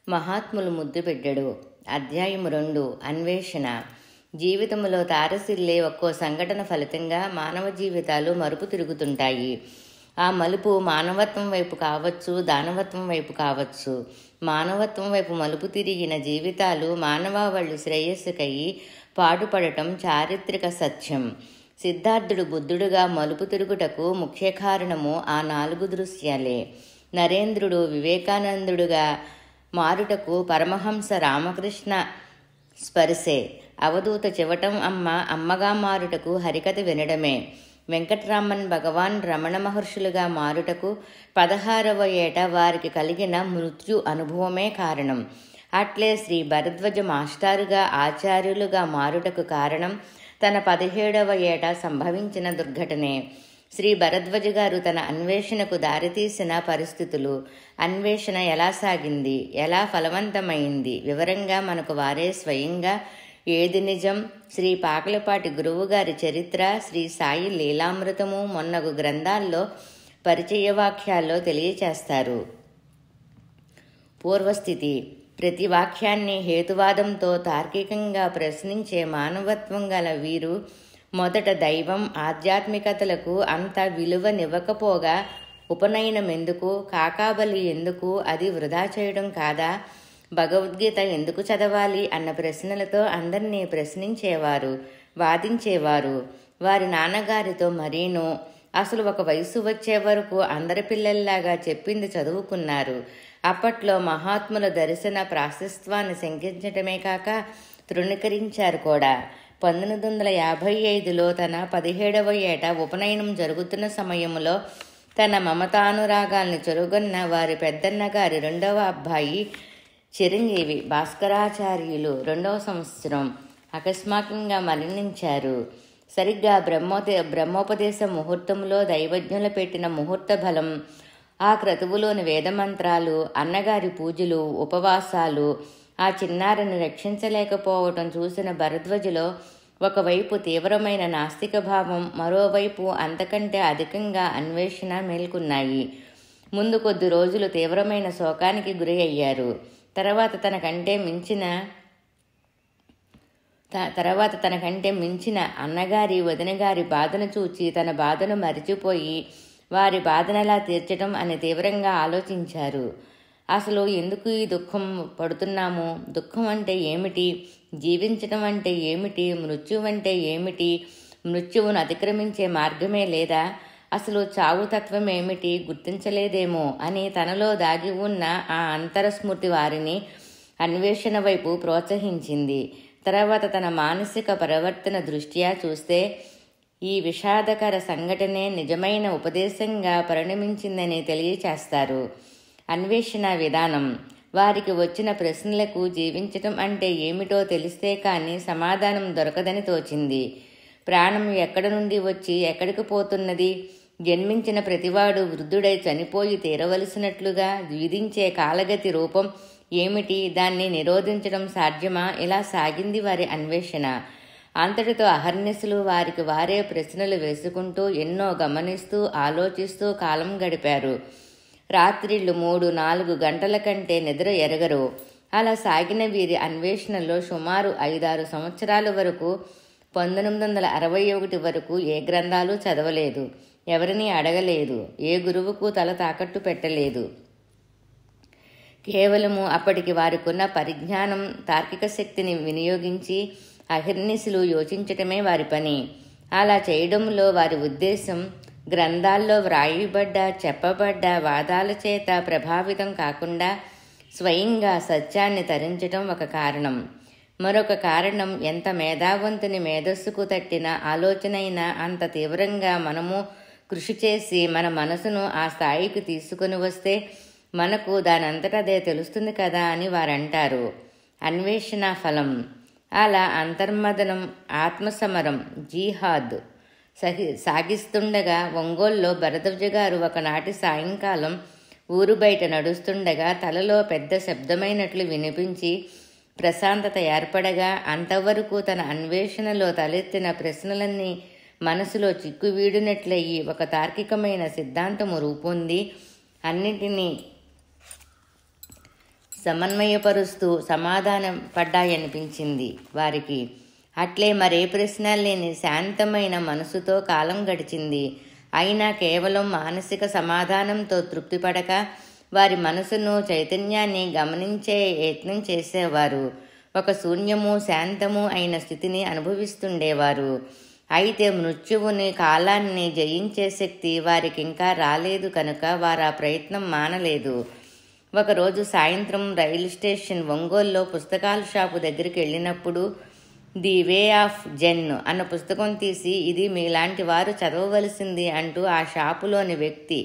మహాత్ములు ముద్దుబిడ్డడు. అధ్యాయము 2. అన్వేషణ. జీవితంలో తారసిల్లే ఒక్కో సంఘటన ఫలితంగా మానవ జీవితాలు మలుపు తిరుగుతుంటాయి. ఆ మలుపు మానవత్వం వైపు కావచ్చు, దానవత్వం వైపు కావచ్చు. మానవత్వం వైపు మలుపు తిరిగిన జీవితాలు మానవాళి శ్రేయస్సుకై పాటుపడటం చారిత్రక సత్యం. సిద్ధార్థుడు బుద్ధుడుగా మలుపు తిరుగుటకు ముఖ్య కారణము ఆ 4 దృశ్యాలే. నరేంద్రుడు వివేకానందుడుగా మారుటకు పరమహంస రామకృష్ణ స్పర్శే. అవధూత చివటం అమ్మగా మారుటకు హరికథ వినడమే. వెంకట్రామన్ భగవాన్ రమణ మహర్షులుగా మారుటకు 16వ ఏట వారికి కలిగిన మృత్యు అనుభవమే కారణం. అట్లే శ్రీ భరద్వాజ మాస్టారుగా ఆచార్యులుగా మారుటకు కారణం తన 17వ ఏట సంభవించిన దుర్ఘటనే. శ్రీ భరద్వాజ గారు తన అన్వేషణకు దారితీసిన పరిస్థితులు, అన్వేషణ ఎలా సాగింది, ఎలా ఫలవంతమైంది వివరంగా మనకు వారే స్వయంగా ఏది నిజం, శ్రీ పాకలపాటి గురువుగారి చరిత్ర, శ్రీ సాయి లీలామృతము మొన్నగు గ్రంథాల్లో పరిచయ వాక్యాల్లో తెలియచేస్తారు. పూర్వస్థితి. ప్రతి వాక్యాన్ని హేతువాదంతో తార్కికంగా ప్రశ్నించే మానవత్వం గల వీరు మొదట దైవం, ఆధ్యాత్మికతలకు అంత విలువనివ్వకపోగా ఉపనయనం ఎందుకు, కాకాబలి ఎందుకు, అది వృధా చేయడం కాదా, భగవద్గీత ఎందుకు చదవాలి అన్న ప్రశ్నలతో అందరినీ ప్రశ్నించేవారు, వాదించేవారు. వారి నాన్నగారితో మరీను. అసలు ఒక వయసు వచ్చే వరకు అందరి పిల్లల్లాగా చెప్పింది చదువుకున్నారు. అప్పట్లో మహాత్ముల దర్శన ప్రాశస్త్వాన్ని శంకించటమే కాక తృణీకరించారు కూడా. 1955లో తన 17వ ఏట ఉపనయనం జరుగుతున్న సమయంలో తన మమతానురాగాల్ని చొరుగొన్న వారి పెద్దన్నగారి 2వ అబ్బాయి చిరంజీవి భాస్కరాచార్యులు 2వ సంవత్సరం అకస్మాత్తుగా మరణించారు. సరిగ్గా బ్రహ్మోపదేశ ముహూర్తంలో దైవజ్ఞులు పెట్టిన ముహూర్త బలం, ఆ క్రతువులోని వేదమంత్రాలు, అన్నగారి పూజలు, ఉపవాసాలు ఆ చిన్నారిని రక్షించలేకపోవటం చూసిన భరద్వాజలో ఒకవైపు తీవ్రమైన నాస్తిక భావం, మరోవైపు అంతకంటే అధికంగా అన్వేషణ మేల్కొన్నాయి. ముందు కొద్ది రోజులు తీవ్రమైన శోకానికి గురి అయ్యారు. తర్వాత తనకంటే మించిన అన్నగారి, వదినగారి బాధను చూచి తన బాధను మరిచిపోయి వారి బాధనలా తీర్చడం అని తీవ్రంగా ఆలోచించారు. అసలు ఎందుకు ఈ దుఃఖం పడుతున్నాము? దుఃఖం అంటే ఏమిటి? జీవించటం అంటే ఏమిటి? మృత్యువు అంటే ఏమిటి? మృత్యువును అతిక్రమించే మార్గమే లేదా? అసలు చావు తత్వం ఏమిటి గుర్తించలేదేమో అని తనలో దాగి ఉన్న ఆ అంతరస్మృతి వారిని అన్వేషణ వైపు ప్రోత్సహించింది. తర్వాత తన మానసిక పరివర్తన దృష్ట్యా చూస్తే ఈ విషాదకర సంఘటనే నిజమైన ఉపదేశంగా పరిణమించిందని తెలియచేస్తారు. అన్వేషణ విధానం. వారికి వచ్చిన ప్రశ్నలకు జీవించటం అంటే ఏమిటో తెలిస్తే కానీ సమాధానం దొరకదని తోచింది. ప్రాణం ఎక్కడ నుండి వచ్చి ఎక్కడికి పోతున్నది? జన్మించిన ప్రతివాడు వృద్ధుడై చనిపోయి తీరవలసినట్లుగా విధించే కాలగతి రూపం ఏమిటి? దాన్ని నిరోధించడం సాధ్యమా? ఇలా సాగింది వారి అన్వేషణ. అంతటితో అహర్నిశలు వారికి వారే ప్రశ్నలు వేసుకుంటూ ఎన్నో గమనిస్తూ ఆలోచిస్తూ కాలం గడిపారు. రాత్రిళ్ళు 3-4 గంటల కంటే నిద్ర ఎరగరు. అలా సాగిన వీరి అన్వేషణలో సుమారు 5-6 సంవత్సరాల వరకు 1961 వరకు ఏ గ్రంథాలు చదవలేదు, ఎవరిని అడగలేదు, ఏ గురువుకు తల తాకట్టు పెట్టలేదు. కేవలము అప్పటికి వారికున్న పరిజ్ఞానం, తార్కిక శక్తిని వినియోగించి అహర్నిశలు యోచించటమే వారి పని. అలా చేయడంలో వారి ఉద్దేశం గ్రంథాల్లో వ్రాయబడ్డ, చెప్పబడ్డ వాదాల చేత ప్రభావితం కాకుండా స్వయంగా సత్యాన్ని తరించటం ఒక కారణం. మరొక కారణం, ఎంత మేధావంతుని మేధస్సుకు తట్టిన ఆలోచనైనా అంత తీవ్రంగా మనము కృషి చేసి మన మనసును ఆ స్థాయికి తీసుకుని వస్తే మనకు దానంతటదే తెలుస్తుంది కదా అని వారంటారు. అన్వేషణ ఫలం. అలా అంతర్మదనం, ఆత్మసమరం, జిహాద్ సాగిస్తుండగా ఒంగోలులో భరద్వాజ గారు ఒకనాటి సాయంకాలం ఊరు బయట నడుస్తుండగా తలలో పెద్ద శబ్దమైనట్లు వినిపించి ప్రశాంతత ఏర్పడగా అంతవరకు తన అన్వేషణలో తలెత్తిన ప్రశ్నలన్నీ మనసులో చిక్కువీడినట్లయి ఒక తార్కికమైన సిద్ధాంతము రూపొంది అన్నిటినీ సమన్వయపరుస్తూ సమాధానం పడ్డాయనిపించింది వారికి. అట్లే మరే ప్రశ్న లేని శాంతమైన మనసుతో కాలం గడిచింది. అయినా కేవలం మానసిక సమాధానంతో తృప్తిపడక వారి మనసును, చైతన్యాన్ని గమనించే యత్నం చేసేవారు. ఒక శూన్యము, శాంతము అయిన స్థితిని అనుభవిస్తుండేవారు. అయితే మృత్యువుని, కాలాన్ని జయించే శక్తి వారికింకా రాలేదు కనుక వారు ఆ ప్రయత్నం మానలేదు. ఒకరోజు సాయంత్రం రైలు స్టేషన్ ఒంగోలులో పుస్తకాల షాపు దగ్గరికి వెళ్ళినప్పుడు ది వే ఆఫ్ జెన్ అన్న పుస్తకం తీసి, ఇది మీలాంటి వారు చదవవలసింది అంటూ ఆ షాపులోని వ్యక్తి,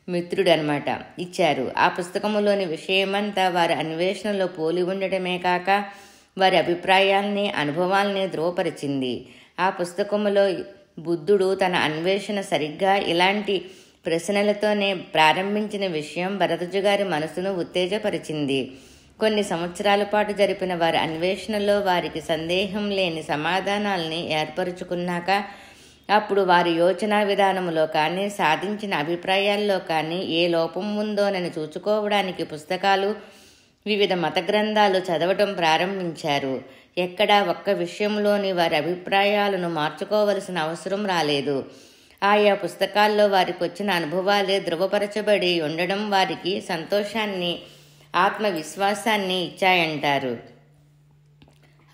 మిత్రుడనమాట, ఇచ్చారు. ఆ పుస్తకములోని విషయమంతా వారి అన్వేషణలో పోలి ఉండటమే కాక వారి అభిప్రాయాల్ని, అనుభవాల్ని ధృవపరిచింది. ఆ పుస్తకములో బుద్ధుడు తన అన్వేషణ సరిగ్గా ఇలాంటి ప్రశ్నలతోనే ప్రారంభించిన విషయం భరద్వాజ గారి మనసును ఉత్తేజపరిచింది. కొన్ని సంవత్సరాల పాటు జరిపిన వారి అన్వేషణలో వారికి సందేహం లేని సమాధానాల్ని ఏర్పరచుకున్నాక అప్పుడు వారి యోచనా విధానంలో కానీ, సాధించిన అభిప్రాయాల్లో కానీ ఏ లోపం ఉందోనని చూచుకోవడానికి పుస్తకాలు, వివిధ మత గ్రంథాలు చదవటం ప్రారంభించారు. ఎక్కడా ఒక్క విషయంలోని వారి అభిప్రాయాలను మార్చుకోవలసిన అవసరం రాలేదు. ఆయా పుస్తకాల్లో వారికి వచ్చిన అనుభవాలే ధృవపరచబడి ఉండడం వారికి సంతోషాన్ని, ఆత్మవిశ్వాసాన్ని ఇచ్చాయంటారు.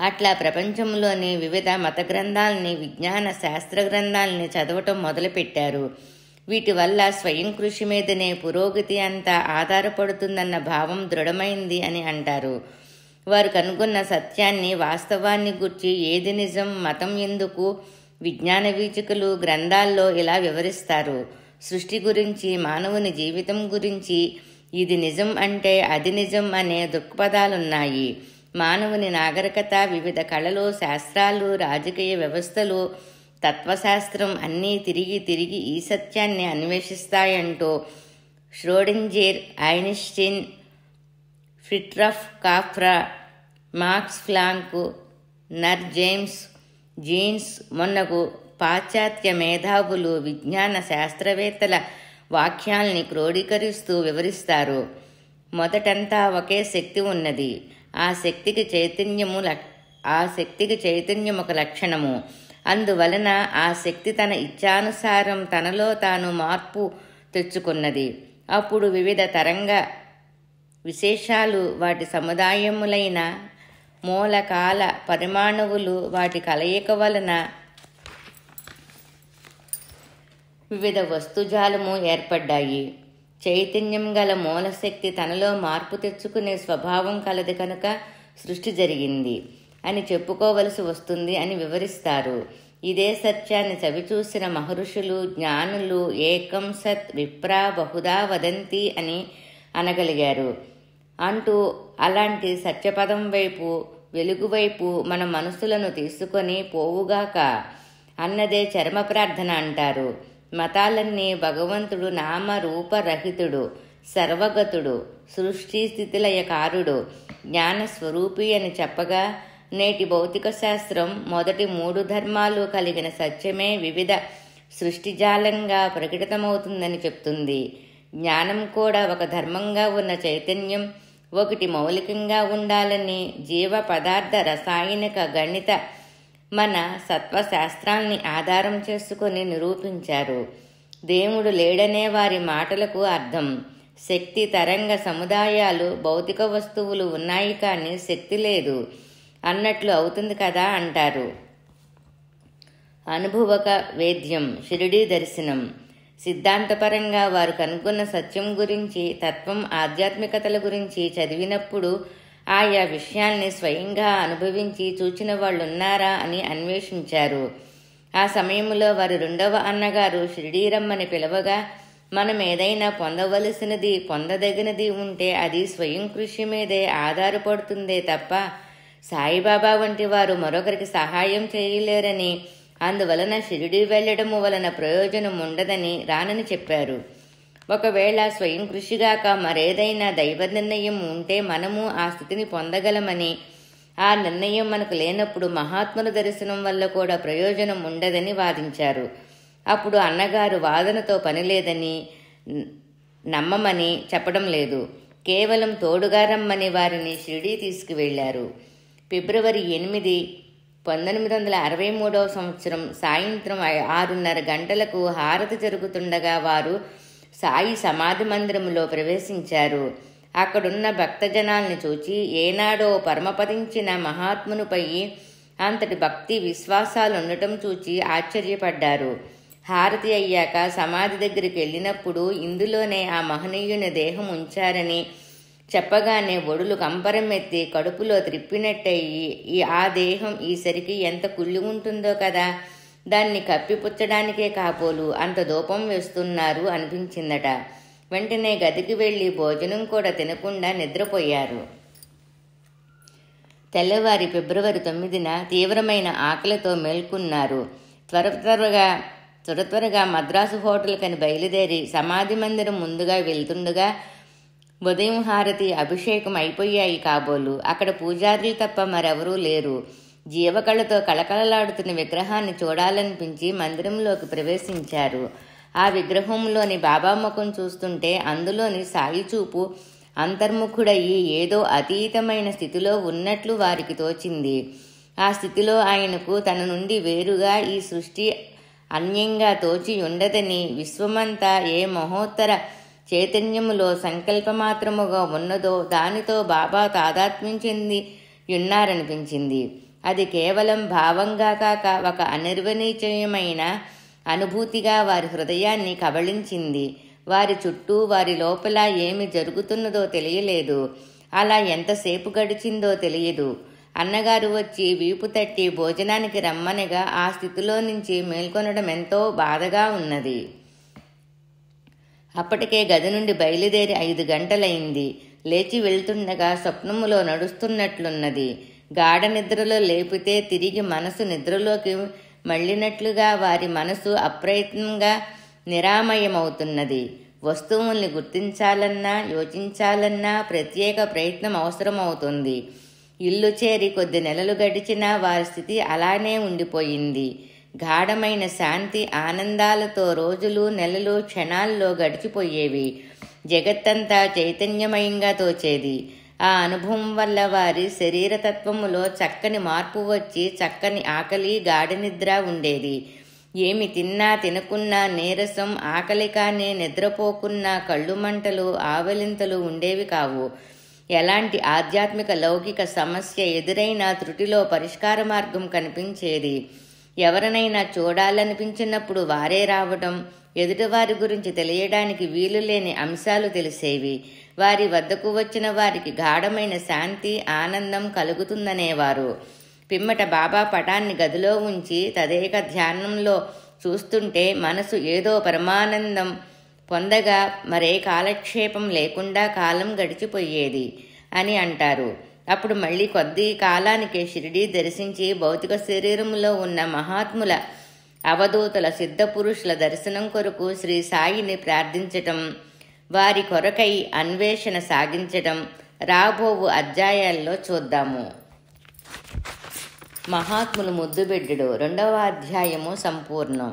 అట్లా ప్రపంచంలోని వివిధ మత గ్రంథాలని, విజ్ఞాన శాస్త్ర గ్రంథాలని చదవటం మొదలుపెట్టారు. వీటి వల్ల స్వయం కృషి మీదనే పురోగతి అంతా ఆధారపడుతుందన్న భావం దృఢమైంది అని అంటారు. వారు కనుగొన్న సత్యాన్ని, వాస్తవాన్ని గుర్చి ఏది నిజం, మతం ఎందుకు, విజ్ఞాన వీచికలు గ్రంథాల్లో ఇలా వివరిస్తారు. సృష్టి గురించి, మానవుని జీవితం గురించి, ఇది నిజం అంటే అది నిజం అనే దృక్పథాలున్నాయి. మానవుని నాగరికత, వివిధ కళలు, శాస్త్రాలు, రాజకీయ వ్యవస్థలు, తత్వశాస్త్రం అన్నీ తిరిగి తిరిగి ఈ సత్యాన్ని అన్వేషిస్తాయంటూ Schrodinger, Einstein, Fritjof Capra, Max Planck, sir James, Jeans మొన్నగు పాశ్చాత్య మేధావులు, విజ్ఞాన శాస్త్రవేత్తల వాక్యాల్ని క్రోడీకరిస్తూ వివరిస్తారు. మొదటంతా ఒకే శక్తి ఉన్నది. ఆ శక్తికి చైతన్యం ఒక లక్షణము. అందువలన ఆ శక్తి తన ఇచ్ఛానుసారం తనలో తాను మార్పు తెచ్చుకున్నది. అప్పుడు వివిధ తరంగ విశేషాలు, వాటి సముదాయములైన మూలకాల పరిమాణువులు, వాటి కలయిక వలన వివిధ వస్తుజాలము ఏర్పడ్డాయి. చైతన్యం గల మూలశక్తి తనలో మార్పు తెచ్చుకునే స్వభావం కలది కనుక సృష్టి జరిగింది అని చెప్పుకోవలసి వస్తుంది అని వివరిస్తారు. ఇదే సత్యాన్ని చవిచూసిన మహర్షులు, జ్ఞానులు ఏకం సత్ విప్రా బహుదా వదంతి అని అనగలిగారు. అంటూ అలాంటి సత్యపదం వైపు, వెలుగు వైపు మన మనసులను తీసుకొని పోవుగాక అన్నదే చరమ ప్రార్థన అంటారు. మతాలన్నీ భగవంతుడు నామరూపరహితుడు, సర్వగతుడు, సృష్టి స్థితిలయకారుడు, జ్ఞానస్వరూపి అని చెప్పగా నేటి భౌతిక శాస్త్రం మొదటి 3 ధర్మాలు కలిగిన సత్యమే వివిధ సృష్టిజాలంగా ప్రకటితమవుతుందని చెప్తుంది. జ్ఞానం కూడా ఒక ధర్మంగా ఉన్న చైతన్యం ఒకటి మౌలికంగా ఉండాలని జీవ పదార్థ రసాయనిక గణిత మన సత్వశాస్త్రాల్ని ఆధారం చేసుకుని నిరూపించారు. దేవుడు లేడనే వారి మాటలకు అర్థం శక్తి తరంగ సముదాయాలు, భౌతిక వస్తువులు ఉన్నాయి కానీ శక్తి లేదు అన్నట్లు అవుతుంది కదా అంటారు. అనుభవక వేద్యం, షిరిడీ దర్శనం. సిద్ధాంతపరంగా వారు కనుగొన్న సత్యం గురించి, తత్వం, ఆధ్యాత్మికతల గురించి చదివినప్పుడు ఆయా విషయాల్ని స్వయంగా అనుభవించి చూచిన వాళ్ళున్నారా అని అన్వేషించారు. ఆ సమయంలో వారి 2వ అన్నగారు షిరిడీ రమ్మని పిలవగా, మనం ఏదైనా పొందవలసినది, పొందదగినది ఉంటే అది స్వయం కృషి మీదే ఆధారపడుతుందే తప్ప సాయిబాబా వంటి వారు మరొకరికి సహాయం చేయలేరని, అందువలన షిరిడీ వెళ్లడము వలన ప్రయోజనం ఉండదని రానని చెప్పారు. ఒకవేళ స్వయం కృషిగాక మరేదైనా దైవ నిర్ణయం ఉంటే మనము ఆ స్థితిని పొందగలమని, ఆ నిర్ణయం మనకు లేనప్పుడు మహాత్ముల దర్శనం వల్ల కూడా ప్రయోజనం ఉండదని వాదించారు. అప్పుడు అన్నగారు వాదనతో పని లేదని, నమ్మమని చెప్పడం లేదు, కేవలం తోడుగా రమ్మని వారిని షిరిడీ తీసుకువెళ్లారు. ఫిబ్రవరి 8, 1963 సంవత్సరం సాయంత్రం 6:30 గంటలకు హారతి జరుగుతుండగా వారు సాయి సమాధి మందిరంలో ప్రవేశించారు. అక్కడున్న భక్తజనాల్ని చూచి ఏనాడో పరమపదించిన మహాత్మునిపై అంతటి భక్తి విశ్వాసాలు ఉండటం చూచి ఆశ్చర్యపడ్డారు. హారతి అయ్యాక సమాధి దగ్గరికి వెళ్ళినప్పుడు ఇందులోనే ఆ మహనీయుని దేహం ఉంచారని చెప్పగానే ఒడులు కంపరమెత్తి కడుపులో త్రిప్పినట్టయి ఆ దేహం ఈసరికి ఎంత కుళ్ళి ఉంటుందో కదా, దాన్ని కప్పిపుచ్చడానికే కాపోలు అంత దూపం వేస్తున్నారు అనిపించిందట. వెంటనే గదికి వెళ్ళి భోజనం కూడా తినకుండా నిద్రపోయారు. తెల్లవారి ఫిబ్రవరి 9న తీవ్రమైన ఆకలితో మేల్కొన్నారు. త్వరగా మద్రాసు హోటల్కని బయలుదేరి సమాధి మందిరం ముందుగా వెళ్తుండగా ఉదయం హారతి అభిషేకం అయిపోయాయి కాబోలు. అక్కడ పూజారులు తప్ప మరెవరూ లేరు. జీవకళతో కళకళలాడుతున్న విగ్రహాన్ని చూడాలనిపించి మందిరంలోకి ప్రవేశించారు. ఆ విగ్రహంలోని బాబా ముఖం చూస్తుంటే అందులోని సాయి చూపు అంతర్ముఖుడయి ఏదో అతీతమైన స్థితిలో ఉన్నట్లు వారికి తోచింది. ఆ స్థితిలో ఆయనకు తన నుండి వేరుగా ఈ సృష్టి అన్యంగా తోచి ఉండదని, విశ్వమంతా ఏ మహోత్తర చైతన్యములో సంకల్పమాత్రముగా ఉన్నదో దానితో బాబా తాదాత్మ్యం చెంది ఉన్నారనిపించింది. అది కేవలం భావంగా కాక ఒక అనిర్వచనీయమైన అనుభూతిగా వారి హృదయాన్ని కబళించింది. వారి చుట్టూ వారి లోపల ఏమి జరుగుతున్నదో తెలియలేదు. అలా ఎంతసేపు గడిచిందో తెలియదు. అన్నగారు వచ్చి వీపు తట్టి భోజనానికి రమ్మనగా ఆ స్థితిలో నుంచి మేల్కొనడం ఎంతో బాధగా ఉన్నది. అప్పటికే గది నుండి బయలుదేరి 5 గంటలైంది. లేచి వెళ్తుండగా స్వప్నములో నడుస్తున్నట్లున్నది. గాఢ నిద్రలో లేపితే తిరిగి మనసు నిద్రలోకి మళ్ళినట్లుగా వారి మనసు అప్రయత్నంగా నిరామయమవుతున్నది. వస్తువుల్ని గుర్తించాలన్నా యోచించాలన్నా ప్రత్యేక ప్రయత్నం అవసరమవుతుంది. ఇల్లు చేరి కొద్ది నెలలు గడిచినా వారి స్థితి అలానే ఉండిపోయింది. గాఢమైన శాంతి ఆనందాలతో రోజులు నెలలు క్షణాల్లో గడిచిపోయేవి. జగత్తంతా చైతన్యమయంగా తోచేది. ఆ అనుభవం వల్ల వారి శరీరతత్వములో చక్కని మార్పు వచ్చి చక్కని ఆకలి గాఢ నిద్ర ఉండేది. ఏమి తిన్నా తినకున్నా నీరసం, ఆకలి కానీ నిద్రపోకున్నా కళ్ళు మంటలు ఆవలింతలు ఉండేవి కావు. ఎలాంటి ఆధ్యాత్మిక లౌకిక సమస్య ఎదురైనా త్రుటిలో పరిష్కార మార్గం కనిపించేది. ఎవరినైనా చూడాలనిపించినప్పుడు వారే రావటం, ఎదుటివారి గురించి తెలియడానికి వీలు లేని అంశాలు తెలిసేవి. వారి వద్దకు వచ్చిన వారికి గాఢమైన శాంతి ఆనందం కలుగుతుందనేవారు. పిమ్మట బాబా పటాన్ని గదిలో ఉంచి తదేక ధ్యానంలో చూస్తుంటే మనసు ఏదో పరమానందం పొందగా మరే కాలక్షేపం లేకుండా కాలం గడిచిపోయేది అని అంటారు. అప్పుడు మళ్ళీ కొద్ది కాలానికే షిరిడీ దర్శించి భౌతిక శరీరంలో ఉన్న మహాత్ముల, అవధూతుల, సిద్ధపురుషుల దర్శనం కొరకు శ్రీ సాయిని ప్రార్థించటం, వారి కొరకై అన్వేషణ సాగించటం రాబోవు అధ్యాయాల్లో చూద్దాము. మహాత్ములు ముద్దుబిడ్డడు 2వ అధ్యాయము సంపూర్ణం.